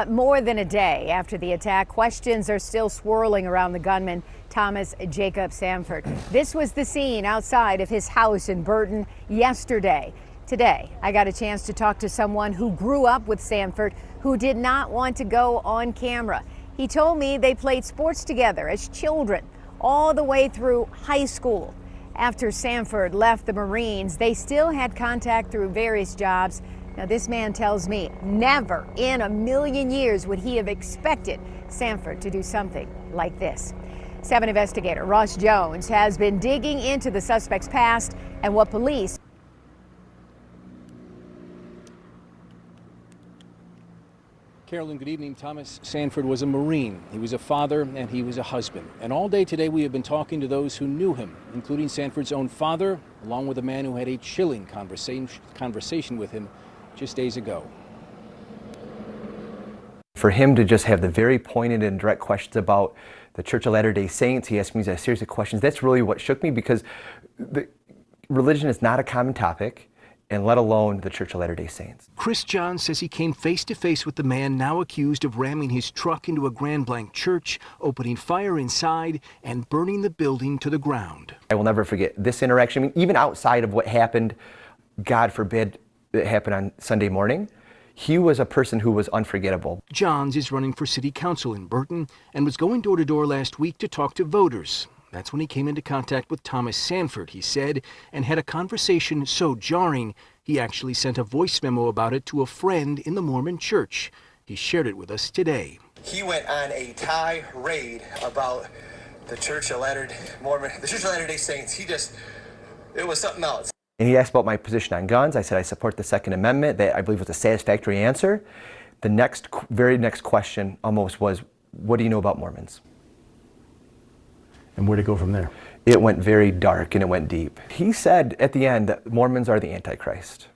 More than a day after the attack, questions are still swirling around the gunman, Thomas Jacob Sanford. This was the scene outside of his house in Burton yesterday. Today, I got a chance to talk to someone who grew up with Sanford, who did not want to go on camera. He told me they played sports together as children, all the way through high school. After Sanford left the Marines, they still had contact through various jobs. Now, this man tells me never in a million years would he have expected Sanford to do something like this. 7 investigator Ross Jones has been digging into the suspect's past and what police. Carolyn, good evening. Thomas Sanford was a Marine. He was a father and he was a husband. And all day today we have been talking to those who knew him, including Sanford's own father, along with a man who had a chilling conversation with him just days ago. For him to just have the very pointed and direct questions about the Church of Latter-day Saints, he asked me a series of questions. That's really what shook me, because religion is not a common topic, and let alone the Church of Latter-day Saints. Chris John says he came face to face with the man now accused of ramming his truck into a Grand Blanc church, opening fire inside, and burning the building to the ground. I will never forget this interaction. I mean, even outside of what happened, God forbid, it happened on Sunday morning, he was a person who was unforgettable. Johns is running for city council in Burton and was going door to door last week to talk to voters. That's when he came into contact with Thomas Sanford, he said, and had a conversation so jarring, he actually sent a voice memo about it to a friend in the Mormon church. He shared it with us today. He went on a tirade about the Church of Latter-day Saints. It was something else. And he asked about my position on guns. I said I support the Second Amendment. That I believe was a satisfactory answer. The very next question almost was, what do you know about Mormons? And where'd it go from there? It went very dark and it went deep. He said at the end that Mormons are the Antichrist.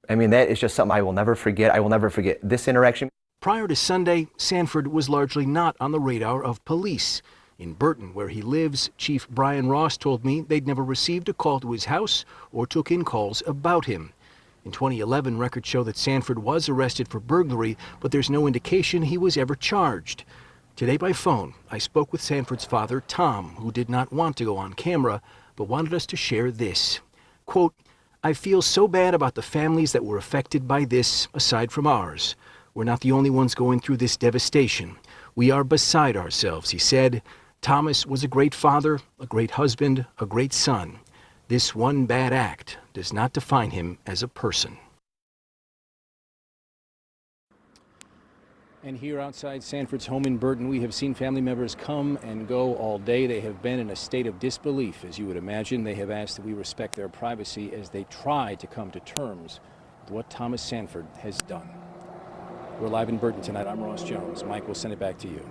I mean, that is just something I will never forget. I will never forget this interaction. Prior to Sunday, Sanford was largely not on the radar of police. In Burton, where he lives, Chief Brian Ross told me they'd never received a call to his house or took in calls about him. In 2011, records show that Sanford was arrested for burglary, but there's no indication he was ever charged. Today by phone, I spoke with Sanford's father, Tom, who did not want to go on camera, but wanted us to share this. Quote, "I feel so bad about the families that were affected by this, aside from ours. We're not the only ones going through this devastation. We are beside ourselves," he said. Thomas was a great father, a great husband, a great son. This one bad act does not define him as a person. And here outside Sanford's home in Burton, we have seen family members come and go all day. They have been in a state of disbelief, as you would imagine. They have asked that we respect their privacy as they try to come to terms with what Thomas Sanford has done. We're live in Burton tonight. I'm Ross Jones. Mike, we'll send it back to you.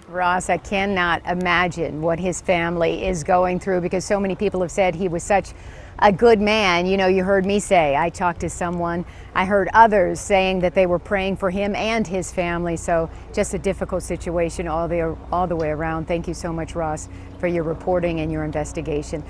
Ross, I cannot imagine what his family is going through, because so many people have said he was such a good man. You know, you heard me say, I talked to someone, I heard others saying that they were praying for him and his family. So just a difficult situation all the way around. Thank you so much, Ross, for your reporting and your investigation.